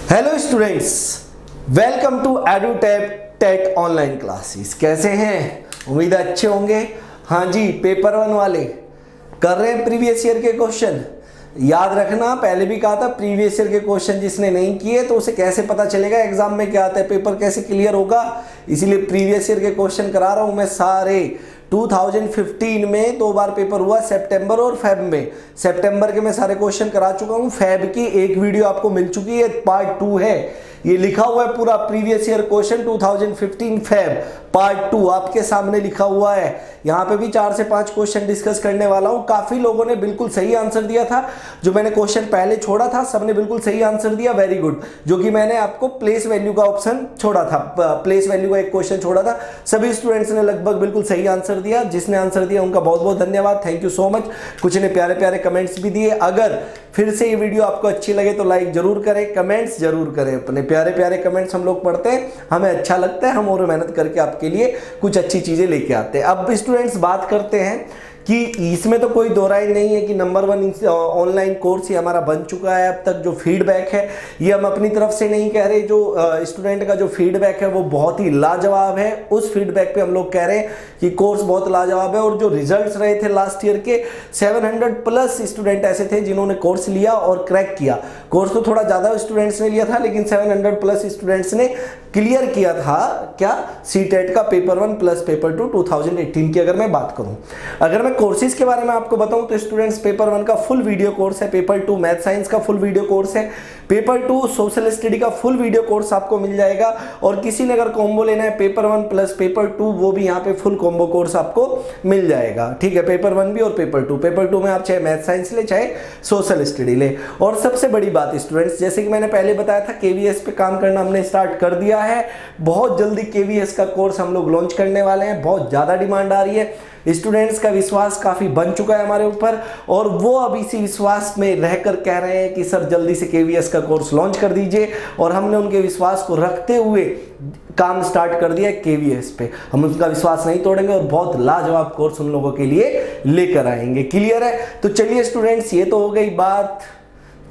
Hello students, welcome to Edutab TET online classes. कैसे हैं? उम्मीद है अच्छे होंगे। हाँ जी, पेपर 1 वाले कर रहे हैं प्रीवियस ईयर के क्वेश्चन। याद रखना, पहले भी कहा था प्रीवियस ईयर के क्वेश्चन जिसने नहीं किए तो उसे कैसे पता चलेगा एग्जाम में क्या आता है, पेपर कैसे क्लियर होगा। इसीलिए प्रीवियस ईयर के क्वेश्चन करा रहा हूं मैं सारे। 2015 में 2 बार पेपर हुआ, सितंबर और फेब में। सितंबर के मैं सारे क्वेश्चन करा चुका हूं। फेब की एक वीडियो आपको मिल चुकी है, पार्ट 2 है। ये लिखा हुआ है पूरा previous year question 2015 Feb part 2 आपके सामने लिखा हुआ है। यहाँ पे भी 4 से 5 क्वेश्चन डिस्कस करने वाला हूँ। काफी लोगों ने बिल्कुल सही आंसर दिया था। जो मैंने क्वेश्चन पहले छोड़ा था सबने बिल्कुल सही आंसर दिया, वेरी गुड। जो कि मैंने आपको प्लेस वैल्यू का ऑप्शन छोड़ा था, प्लेस वैल्यू का एक क्वेश्चन छोड़ा था, सभी स्टूडेंट्स ने लगभग बिल्कुल सही आंसर दिया। जिसने आंसर दिया उनका बहुत बहुत धन्यवाद, थैंक यू सो मच। कुछ ने प्यारे प्यारे कमेंट्स भी दिए। अगर फिर से ये वीडियो आपको अच्छी लगे तो लाइक जरूर करें, कमेंट्स जरूर करें। अपने प्यारे प्यारे कमेंट्स हम लोग पढ़ते हैं, हमें अच्छा लगता है, हम और मेहनत करके आपके लिए कुछ अच्छी चीजें लेके आते हैं। अब स्टूडेंट्स बात करते हैं कि इसमें तो कोई दो राय नहीं है कि नंबर 1 ऑनलाइन कोर्स ही हमारा बन चुका है। अब तक जो फीडबैक है ये हम अपनी तरफ से नहीं कह रहे, जो स्टूडेंट का जो फीडबैक है वो बहुत ही लाजवाब है। उस फीडबैक पे हम लोग कह रहे हैं कि कोर्स बहुत लाजवाब है। और जो रिजल्ट्स रहे थे लास्ट ईयर के, 700 प्लस स्टूडेंट ऐसे थे जिन्होंने कोर्स लिया और क्रैक किया। कोर्स तो थोड़ा ज्यादा स्टूडेंट्स ने लिया था, लेकिन 700 प्लस स्टूडेंट्स ने क्लियर किया था क्या, सीटेट का पेपर 1 प्लस पेपर 2 2018 की। अगर मैं बात करूं, अगर मैं कोर्सेज के बारे में आपको बताऊं तो स्टूडेंट्स पेपर 1 का फुल वीडियो कोर्स है, पेपर 2 मैथ साइंस का फुल वीडियो कोर्स है, पेपर 2 सोशल स्टडी का फुल वीडियो कोर्स आपको मिल जाएगा। और किसी ने अगर कॉम्बो लेना है पेपर 1 प्लस पेपर 2, वो भी यहाँ पे फुल कॉम्बो कोर्स आपको मिल जाएगा। ठीक है, पेपर 1 भी और पेपर 2। पेपर 2 में आप चाहे मैथ साइंस ले चाहे सोशल स्टडी ले। और सबसे बड़ी बात स्टूडेंट्स, जैसे कि मैंने पहले बताया था, केवीएस पे काम करना हमने स्टार्ट कर दिया है। बहुत जल्दी केवीएस का कोर्स हम लोग लॉन्च करने वाले हैं। बहुत ज्यादा डिमांड आ रही है, स्टूडेंट्स का विश्वास काफी बन चुका है हमारे ऊपर, और वो अब इसी विश्वास में रहकर कह रहे हैं कि सर जल्दी से केवीएस का कोर्स लॉन्च कर दीजिए। और हमने उनके विश्वास को रखते हुए काम स्टार्ट कर दिया केवीएस पे। हम उनका विश्वास नहीं तोड़ेंगे और बहुत लाजवाब कोर्स उन लोगों के लिए लेकर आएंगे। क्लियर है? तो चलिए स्टूडेंट्स, ये तो हो गई बात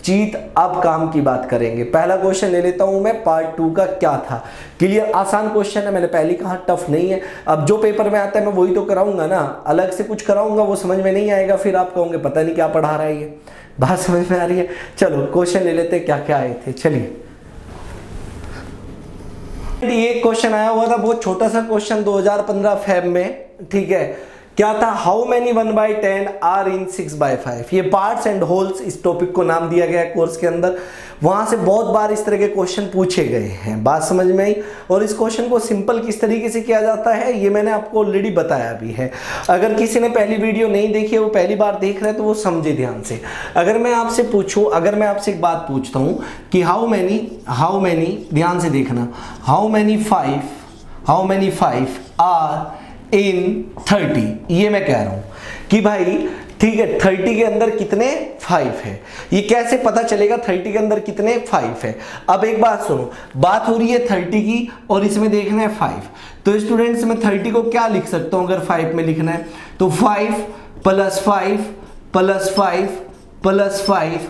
चीत। अब काम की बात करेंगे। पहला क्वेश्चन ले लेता हूं मैं, पार्ट 2 का क्या था। क्लियर, आसान क्वेश्चन है, मैंने पहले कहा टफ नहीं है। अब जो पेपर में आता है मैं वही तो कराऊंगा ना, अलग से कुछ कराऊंगा वो समझ में नहीं आएगा, फिर आप कहोगे पता नहीं क्या पढ़ा रहा है ये। बात समझ में आ रही है? चलो क्वेश्चन ले लेते हैं क्या क्या आए थे। चलिए, ये क्वेश्चन आया हुआ था, बहुत छोटा सा क्वेश्चन 2015 फेब में। ठीक है, क्या था? How many 1/10 are in 6/5। ये पार्ट्स एंड होल्स इस टॉपिक को नाम दिया गया है कोर्स के अंदर। वहां से बहुत बार इस तरह के क्वेश्चन पूछे गए हैं, बात समझ में आई। और इस क्वेश्चन को सिंपल किस तरीके से किया जाता है ये मैंने आपको ऑलरेडी बताया भी है। अगर किसी ने पहली वीडियो नहीं देखी है, वो पहली बार देख रहे हैं, तो वो समझे ध्यान से। अगर मैं आपसे पूछूं, अगर मैं आपसे एक बात पूछता हूं कि हाउ मेनी, ध्यान से देखना, हाउ मेनी 5 आर इन 30, ये मैं कह रहा हूं कि भाई ठीक है 30 के अंदर कितने 5 है। ये कैसे पता चलेगा 30 के अंदर कितने 5 है? अब एक बात सुनो, बात हो रही है 30 की और इसमें देखना है 5। तो स्टूडेंट्स मैं 30 को क्या लिख सकता हूं अगर 5 में लिखना है तो 5 + 5 + 5 + 5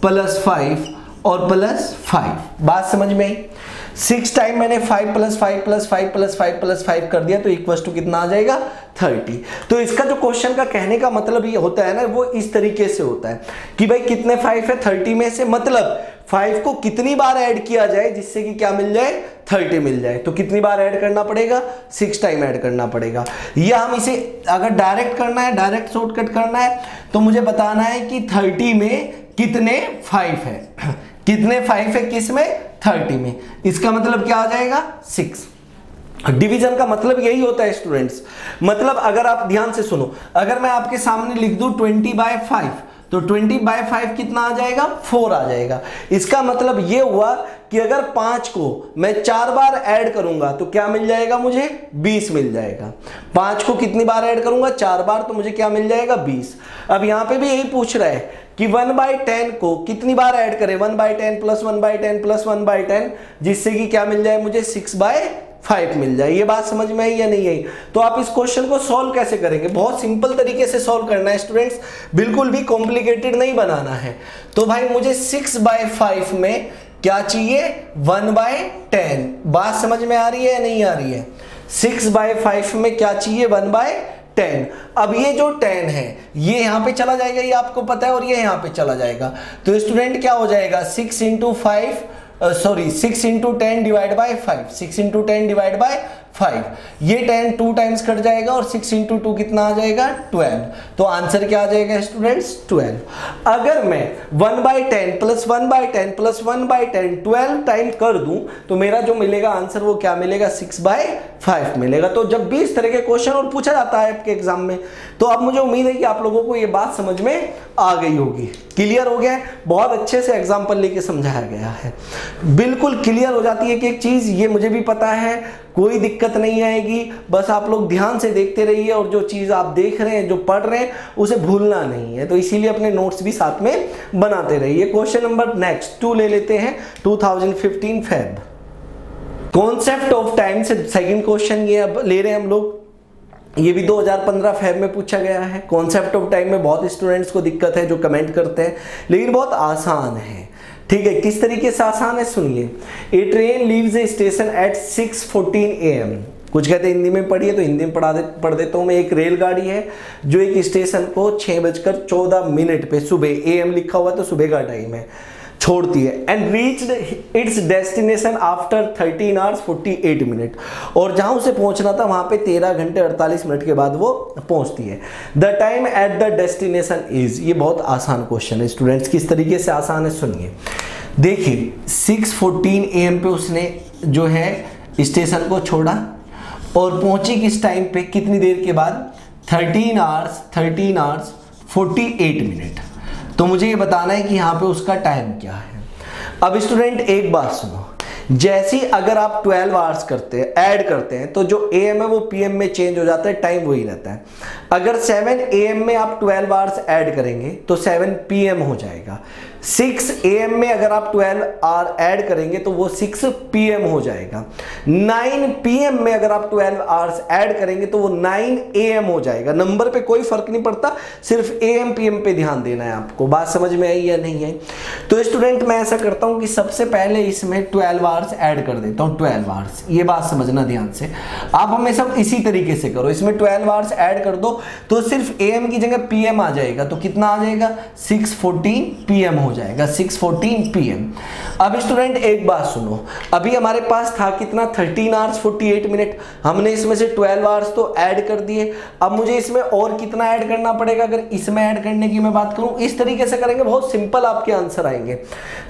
+ 5 और +5। बात समझ में आई? 6 टाइम मैंने 5 + 5 + 5 + 5 + 5 कर दिया तो इक्वल्स टू कितना आ जाएगा 30। तो इसका जो क्वेश्चन का कहने का मतलब ये होता है ना, वो इस तरीके से होता है कि भाई कितने 5 है 30 में से, मतलब 5 को कितनी बार ऐड किया जाए जिससे कि क्या मिल जाए 30 मिल जाए। तो कितनी बार ऐड करना पड़ेगा? 6 टाइम ऐड करना पड़ेगा। या हम इसे अगर डायरेक्ट करना है, डायरेक्ट शॉर्टकट करना है, तो मुझे बताना है कि 30 में कितने 5 है। कितने 5 है किसमें? 30 में। इसका मतलब क्या आ जाएगा 6। डिवीजन का मतलब यही होता है स्टूडेंट्स। मतलब अगर आप ध्यान से सुनो, अगर मैं आपके सामने लिख दूं 20/5 तो 20/5 कितना आ जाएगा? 4 आ जाएगा। इसका मतलब ये हुआ कि अगर 5 को मैं 4 बार ऐड करूंगा तो क्या मिल जाएगा मुझे? 20 मिल जाएगा। 5 को कितनी बार ऐड करूंगा? 4 बार, तो मुझे क्या मिल जाएगा? 20। अब यहां पे भी यही पूछ रहा है कि 1/10 को कितनी बार ऐड करें? 1/10 + 1/10 + 1/10, जिससे कि क्या मिल जाए मुझे? 6/5 मिल जाए। ये बात समझ में आई या नहीं आई? तो आप इस क्वेश्चन को सॉल्व कैसे करेंगे? बहुत सिंपल तरीके से सॉल्व करना है स्टूडेंट्स, बिल्कुल भी कॉम्प्लिकेटेड नहीं बनाना है। तो भाई मुझे 6/5 में क्या चाहिए 1/10। बात समझ में आ रही है या नहीं आ रही है? 6/5 में क्या चाहिए 1/10। अब ये जो 10 है ये यहां पे चला जाएगा, ये आपको पता है, और ये यहां पे चला जाएगा। तो स्टूडेंट क्या हो जाएगा 6 into 10 divide by 5, 6 into 10 divide by 5। ये 10 2 टाइम्स कट जाएगा और 6 इंटू 2 कितना आ जाएगा 12। तो आंसर क्या आ जाएगा स्टूडेंट्स 12। अगर मैं 1/10 प्लस 1/10 प्लस 1/10 12 टाइम कर दूं तो मेरा जो मिलेगा आंसर वो क्या मिलेगा 6/5 मिलेगा। तो जब भी इस तरह के क्वेश्चन और पूछा जाता है आपके एग्जाम में, तो अब मुझे उम्मीद है कि आप लोगों को ये बात समझ में आ गई होगी, क्लियर हो गया है। बहुत अच्छे से एग्जाम्पल लेके समझाया गया है, बिल्कुल क्लियर हो जाती है कि एक चीज, ये मुझे भी पता है, कोई दिक्कत नहीं आएगी। बस आप लोग ध्यान से देखते रहिए और जो चीज आप देख रहे हैं, जो पढ़ रहे हैं, उसे भूलना नहीं है। तो इसीलिए अपने नोट्स भी साथ में बनाते रहिए। क्वेश्चन नंबर नेक्स्ट 2 ले लेते हैं, 2015 फेब। कॉन्सेप्ट ऑफ टाइम से सेकंड क्वेश्चन ये अब ले रहे हैं हम लोग। ये भी 2015 फेब में पूछा गया है। कॉन्सेप्ट ऑफ टाइम में बहुत स्टूडेंट्स को दिक्कत है जो कमेंट करते हैं, लेकिन बहुत आसान है। ठीक है, किस तरीके से आसान है सुनिए। A train leaves a station at 6:14 AM। कुछ कहते हैं हिंदी में पढ़िए, तो हिंदी में पढ़ देता हूं मैं। एक रेलगाड़ी है जो एक स्टेशन को 6:14 पे, सुबह AM लिखा हुआ तो सुबह का टाइम है, छोड़ती है। And reached it's destination after 13 hours 48 minutes। और जहां उसे पहुंचना था वहां पे 13 घंटे 48 मिनट के बाद वो पहुंचती है। The time at the destination is. ये बहुत आसान क्वेश्चन है स्टूडेंट्स, किस तरीके से आसान है सुनिए। देखिए 6:14 AM पे उसने जो है स्टेशन को छोड़ा और पहुंची किस टाइम पे, कितनी देर के बाद 13 hours 48 minutes। तो मुझे ये बताना है कि यहाँ पे उसका टाइम क्या है। अब स्टूडेंट एक बात सुनो, जैसे ही अगर आप 12 आवर्स करते हैं, ऐड करते हैं, तो जो AM है वो PM में चेंज हो जाता है, टाइम वही रहता है। अगर 7 AM में आप 12 आवर्स ऐड करेंगे तो 7 PM हो जाएगा। 6 AM में अगर आप 12 आवर ऐड करेंगे तो वो 6 PM हो जाएगा। 9 PM में अगर आप 12 आवर्स ऐड करेंगे तो वो 9 AM हो जाएगा। नंबर पे कोई फर्क नहीं पड़ता, सिर्फ AM PM पे ध्यान देना है आपको। बात समझ में आई या नहीं आई? तो स्टूडेंट मैं ऐसा करता हूं कि सबसे पहले इसमें 12 आवर्स ऐड कर देता हूं, 12 आवर्स। ये बात समझना ध्यान से, आप हमेशा इसी तरीके से करो। इसमें 12 आवर्स ऐड कर दो तो सिर्फ AM की जगह PM आ जाएगा। तो कितना आ जाएगा 6:14 PM हो जाएगा, 6:14 PM। अब स्टूडेंट एक बात सुनो, अभी हमारे पास था कितना 13 hours 48 minutes। हमने इसमें से 12 आवर्स तो ऐड कर दिए। अब मुझे इसमें और कितना ऐड करना पड़ेगा? अगर इसमें ऐड करने की मैं बात करूं, इस तरीके से करेंगे, बहुत सिंपल आपके आंसर आएंगे।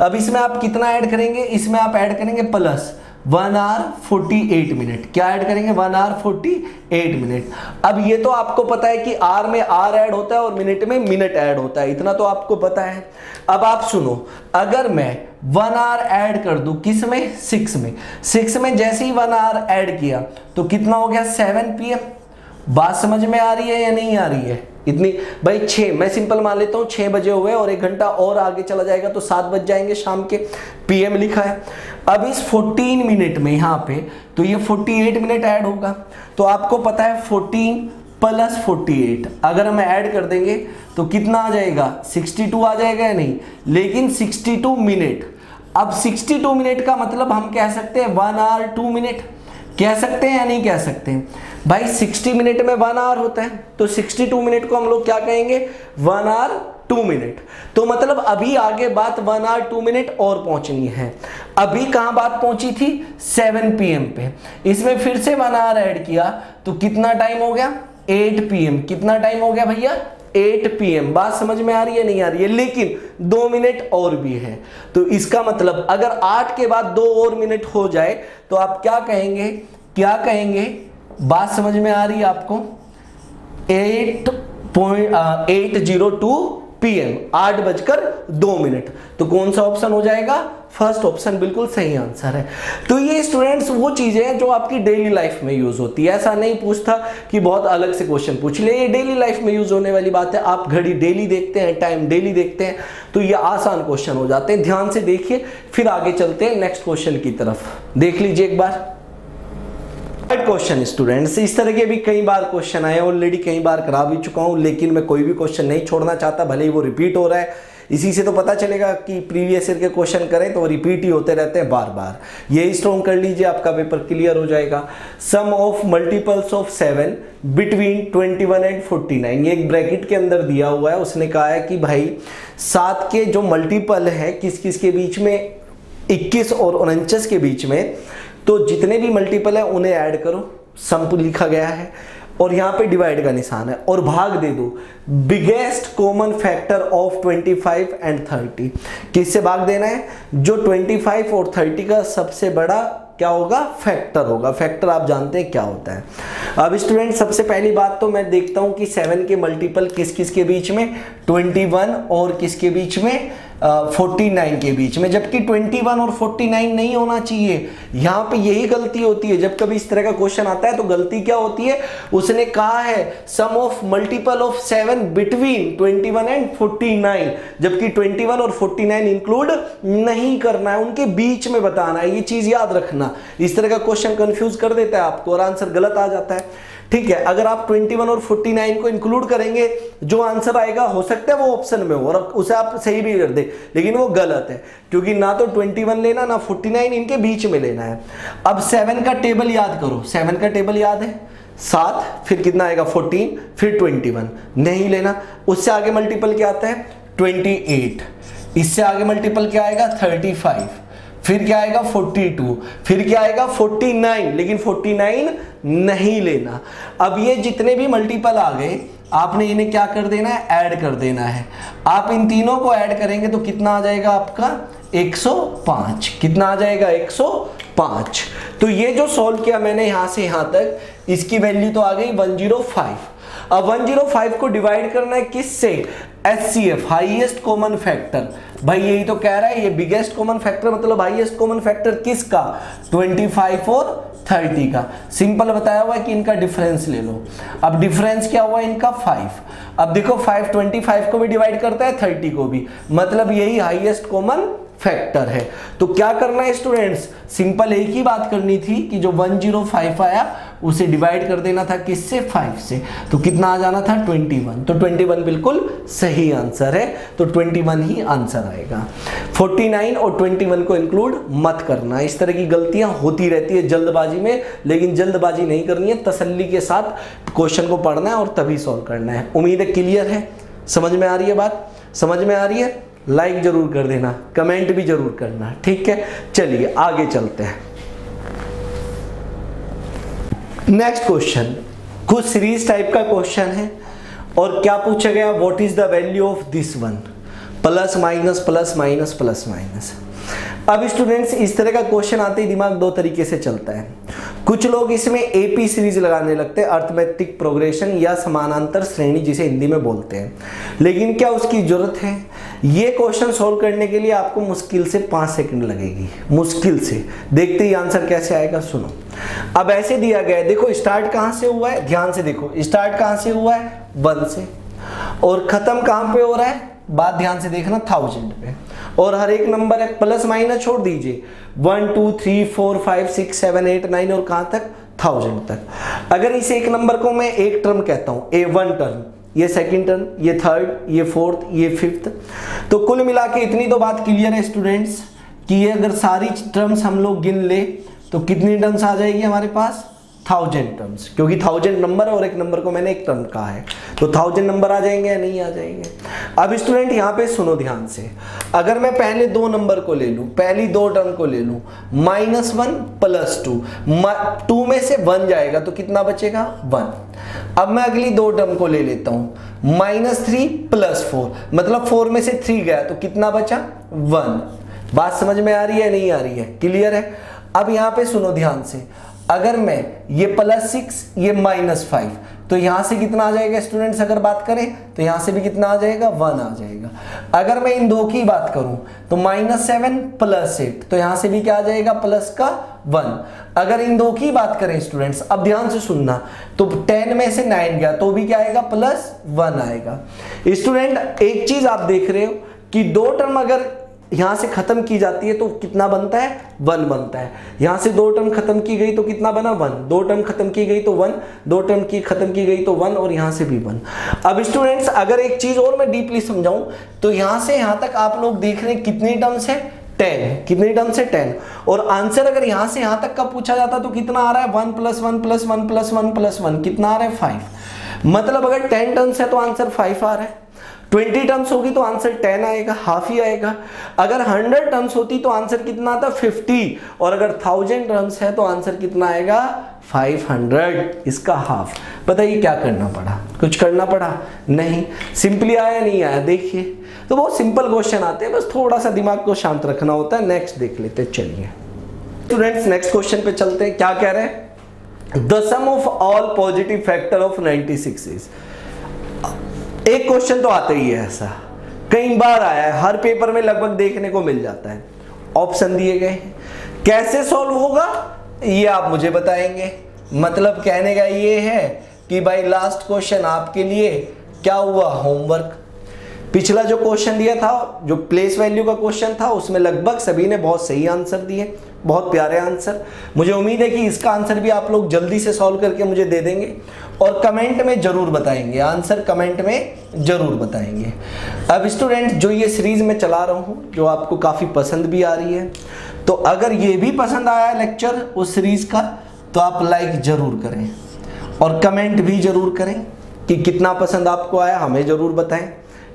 अब इसमें आप कितना ऐड करेंगे? इसमें आप ऐड करेंगे प्लस 1 hour 48 minutes। क्या ऐड करेंगे? 1 hour 48 minutes। अब ये तो आपको पता है कि आर में आर ऐड होता है और मिनट में मिनट ऐड होता है, इतना तो आपको पता है। अब आप सुनो, अगर मैं 1 hour ऐड कर दूं किस में? 6 में। 6 में जैसे ही 1 hour ऐड किया तो कितना हो गया 7 PM। बात समझ में आ रही है या नहीं आ रही है? इतनी भाई 6, मैं सिंपल मान लेता हूँ 6 बजे हुए और 1 घंटा और आगे चला जाएगा तो 7 बज जाएंगे शाम के, PM लिखा है। अब इस 14 मिनट में यहाँ पे तो ये 48 मिनट ऐड होगा। तो आपको पता है 14 प्लस 48 अगर हम ऐड कर देंगे तो कितना आ जाएगा 62 आ जाएगा या नहीं? लेकिन 62 मिनट, अब 62 मिनट का मतलब हम कह सकते हैं 1 hour 2 minutes, कह सकते हैं या नहीं कह सकते हैं? भाई 60 मिनट में 1 hour होता है तो 62 मिनट को हम लोग क्या कहेंगे 1 hour 2 minutes। तो मतलब अभी आगे बात 1 hour 2 minutes और पहुंचनी है। अभी कहां बात पहुंची थी 7 PM पे, इसमें फिर से 1 hour ऐड किया तो कितना टाइम हो गया 8 PM। कितना टाइम हो गया भैया 8 PM। बात समझ में आ रही है नहीं आ रही है? लेकिन 2 मिनट और भी है, तो इसका मतलब अगर 8 के बाद 2 और मिनट हो जाए तो आप क्या कहेंगे? क्या कहेंगे? बात समझ में आ रही है आपको? 8:02 PM, 8:02। तो कौन सा ऑप्शन हो जाएगा? फर्स्ट ऑप्शन बिल्कुल सही आंसर है। तो ये स्टूडेंट्स वो चीजें हैं जो आपकी डेली लाइफ में यूज होती है। ऐसा नहीं पूछता कि बहुत अलग से क्वेश्चन पूछ ले, ये डेली लाइफ में यूज होने वाली बात है। आप घड़ी डेली देखते हैं, टाइम डेली देखते हैं, तो ये आसान क्वेश्चन हो जाते हैं। ध्यान से देखिए, फिर आगे चलते हैं नेक्स्ट क्वेश्चन की तरफ। देख लीजिए एक बार क्वेश्चन स्टूडेंट्स। इस तरह के भी कई बार क्वेश्चन आए, ऑलरेडी कई बार करा भी चुका हूं, लेकिन मैं कोई भी क्वेश्चन नहीं छोड़ना चाहता, भले ही वो रिपीट हो रहा है इसी से तो पता चलेगा कि प्रीवियस ईयर के क्वेश्चन करें तो रिपीट ही होते रहते हैं बार बार। यही स्ट्रॉन्ग कर लीजिए, आपका पेपर क्लियर हो जाएगा। Sum of multiples of 7 between 21 and 49, ये एक ब्रैकेट के अंदर दिया हुआ है। उसने कहा है कि भाई 7 के जो मल्टीपल है किस किस के बीच में, 21 और 49 के बीच में, तो जितने भी मल्टीपल है उन्हें ऐड करो, सम लिखा गया है और यहाँ पे डिवाइड का निशान है और भाग दे दो biggest common factor of 25 and 30। किससे भाग देना है? जो 25 और 30 का सबसे बड़ा क्या होगा? फैक्टर होगा। फैक्टर आप जानते हैं क्या होता है। अब स्टूडेंट सबसे पहली बात तो मैं देखता हूं कि 7 के मल्टीपल किस किस के बीच में, 21 और किसके बीच में, 49 के बीच में, जबकि 21 और 49 नहीं होना चाहिए। यहां पे यही गलती होती है जब कभी इस तरह का क्वेश्चन आता है। तो गलती क्या होती है? उसने कहा है sum of multiple of 7 between 21 and 49, जबकि 21 और 49 इंक्लूड नहीं करना है, उनके बीच में बताना है। ये चीज याद रखना, इस तरह का क्वेश्चन कंफ्यूज कर देता है आपको और आंसर गलत आ जाता है। ठीक है, अगर आप 21 और 49 को इंक्लूड करेंगे, जो आंसर आएगा हो सकता है वो ऑप्शन में हो और उसे आप सही भी कर दे, लेकिन वो गलत है क्योंकि ना तो 21 लेना ना 49, इनके बीच में लेना है। अब 7 का टेबल याद करो। 7 का टेबल याद है, 7 फिर कितना आएगा 14 फिर 21, नहीं लेना। उससे आगे मल्टीपल क्या आता है 28, इससे आगे मल्टीपल क्या आएगा 35, फिर क्या आएगा 42, फिर क्या आएगा 49, लेकिन 49 नहीं लेना। अब ये जितने भी मल्टीपल आ गए आपने इन्हें क्या कर देना है? ऐड कर देना है। आप इन तीनों को ऐड करेंगे तो कितना आ जाएगा आपका 105। कितना आ जाएगा 105। तो ये जो सॉल्व किया मैंने यहां से यहां तक, इसकी वैल्यू तो आ गई 105। अब 105 को डिवाइड करना है किससे? HCF, highest common factor. भाई यही तो कह रहा है, ये बिगेस्ट कॉमन फैक्टर मतलब हाईएस्ट कॉमन फैक्टर किसका? 25 और 30 का। सिंपल बताया हुआ है कि इनका डिफरेंस ले लो। अब डिफरेंस क्या हुआ इनका 5। अब देखो 5 25 को भी डिवाइड करता है 30 को भी, मतलब यही हाईएस्ट कॉमन फैक्टर है। तो क्या करना है स्टूडेंट्स? सिंपल एक ही बात करनी थी कि जो 105 आया उसे डिवाइड कर देना था किससे? 5 से। तो कितना आ जाना था 21। तो 21 बिल्कुल सही आंसर है, तो 21 ही आंसर आएगा। 49 और 21 को इंक्लूड मत करना। इस तरह की गलतियां होती रहती है जल्दबाजी में, लेकिन जल्दबाजी नहीं करनी है, तसल्ली के साथ क्वेश्चन को पढ़ना है और तभी सॉल्व करना है। उम्मीद है क्लियर है, समझ में आ रही है बात? समझ में आ रही है? लाइक जरूर कर देना, कमेंट भी जरूर करना। ठीक है, चलिए आगे चलते हैं। नेक्स्ट क्वेश्चन कुछ सीरीज टाइप का क्वेश्चन है और क्या पूछा गया? What is the value of this one? Plus minus plus minus plus minus. अब स्टूडेंट्स इस तरह का क्वेश्चन आते ही दिमाग दो तरीके से चलता है। कुछ लोग इसमें एपी सीरीज लगाने लगते हैं, अर्थमेटिक प्रोग्रेशन या समानांतर श्रेणी जिसे हिंदी में बोलते हैं, लेकिन क्या उसकी जरूरत है? ये क्वेश्चन सोल्व करने के लिए आपको मुश्किल से 5 सेकंड लगेगी, मुश्किल से। देखते ही आंसर कैसे आएगा, सुनो। अब ऐसे दिया गया है, देखो स्टार्ट कहां से हुआ है, ध्यान से देखो, स्टार्ट कहां से हुआ है 1 से, और खत्म कहां पे हो रहा है, बात ध्यान से देखना 1000 पे, और हर एक नंबर है, प्लस माइनस छोड़ दीजिए, 1 2 3 4 5 6 7 8 9 और कहां तक 1000 तक। अगर इस एक नंबर को मैं एक टर्म कहता हूं, A1 टर्म, ये सेकंड टर्म, ये थर्ड, ये फोर्थ, ये फिफ्थ, तो कुल मिला के इतनी तो बात क्लियर है स्टूडेंट्स कि ये अगर सारी टर्म्स हम लोग गिन ले तो कितनी टर्म्स आ जाएगी हमारे पास? 1000 टर्म्स, क्योंकि 1000 नंबर है और एक नंबर को मैंने एक टर्म कहा है, तो 1000 नंबर आ जाएंगे या नहीं आ जाएंगे? अब स्टूडेंट यहाँ पे सुनो ध्यान से, अगर मैं पहले 2 नंबर को ले लूं, पहली 2 टर्म को ले लूं, -1 + 2, 2 में से 1 जाएगा तो कितना बचेगा? 1। अब मैं अगली 2 टर्म को ले लेता हूं, -3 + 4, मतलब 4 में से 3 गया तो कितना बचा? 1। बात समझ में आ रही है नहीं आ रही है? क्लियर है? अब यहाँ पे सुनो ध्यान से, अगर मैं ये +6 ये -5, तो यहां से कितना आ जाएगा स्टूडेंट्स? अगर बात करें तो यहां से भी कितना आ जाएगा? 1 आ जाएगा। अगर मैं इन 2 की बात करूं तो -7 + 8, तो यहां से भी क्या आ जाएगा? प्लस का 1। अगर इन 2 की बात करें स्टूडेंट्स, अब ध्यान से सुनना, तो 10 में से 9 गया तो भी क्या आएगा? +1 आएगा। स्टूडेंट एक चीज आप देख रहे हो कि 2 टर्म अगर यहां से खत्म की जाती है तो कितना बनता है, 1 बनता है। यहां से 2 टर्म खत्म की गई तो कितना बना, 1। 2 टर्म खत्म की गई तो 1, 2 टर्म की खत्म की गई तो 1, और यहां से भी 1। अब स्टूडेंट्स अगर एक चीज और मैं डीपली समझाऊं तो यहां से यहां तक आप लोग देख रहे हैं कितनी टर्म्स है, 10। कितनी टर्म्स है, 10। और आंसर अगर यहां से यहां तक का पूछा जाता तो कितना आ रहा है, 1 + 1 + 1 + 1 + 1 कितना आ रहा है, 5। मतलब अगर 10 टर्म्स है तो आंसर 5 आ रहा है। 20 टर्म्स होगी तो आंसर 10 आएगा, हाफ ही आएगा। अगर 100 टर्म्स होती तो आंसर कितना आता, 50। और अगर 1000 टर्म्स है तो आंसर कितना आएगा, 500, इसका हाफ। बताइए क्या करना पड़ा, कुछ करना पड़ा नहीं, सिंपली आया नहीं आया। देखिए तो बहुत सिंपल क्वेश्चन आते हैं, बस थोड़ा सा दिमाग को शांत रखना होता है। नेक्स्ट देख लेते हैं, चलिए स्टूडेंट्स नेक्स्ट क्वेश्चन पे चलते हैं। क्या कह रहे हैं, the sum of all positive factor of 96 is. एक क्वेश्चन तो आता ही है ऐसा, कई बार आया है, हर पेपर में लगभग देखने को मिल जाता है। ऑप्शन दिए गए हैं, कैसे सॉल्व होगा ये आप मुझे बताएंगे। मतलब कहने का ये है कि भाई लास्ट क्वेश्चन आपके लिए क्या हुआ, होमवर्क। पिछला जो क्वेश्चन दिया था, जो प्लेस वैल्यू का क्वेश्चन था, उसमें लगभग सभी ने बहुत सही आंसर दिए, बहुत प्यारे आंसर। मुझे उम्मीद है कि इसका आंसर भी आप लोग जल्दी से सॉल्व करके मुझे दे देंगे और कमेंट में जरूर बताएंगे, आंसर कमेंट में जरूर बताएंगे। अब स्टूडेंट जो ये सीरीज में चला रहा हूँ, जो आपको काफ़ी पसंद भी आ रही है, तो अगर ये भी पसंद आया लेक्चर उस सीरीज का तो आप लाइक जरूर करें और कमेंट भी जरूर करें कि कितना पसंद आपको आया, हमें जरूर बताएं,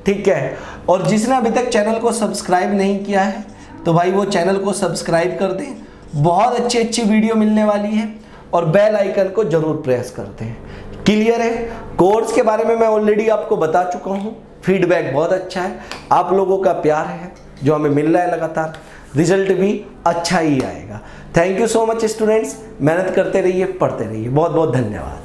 ठीक है। और जिसने अभी तक चैनल को सब्सक्राइब नहीं किया है तो भाई वो चैनल को सब्सक्राइब कर दें, बहुत अच्छी अच्छी वीडियो मिलने वाली है, और बेल आइकन को जरूर प्रेस करते हैं। क्लियर है। कोर्स के बारे में मैं ऑलरेडी आपको बता चुका हूँ, फीडबैक बहुत अच्छा है, आप लोगों का प्यार है जो हमें मिल रहा है लगातार, रिजल्ट भी अच्छा ही आएगा। Thank you so much students, मेहनत करते रहिए, पढ़ते रहिए, बहुत बहुत धन्यवाद।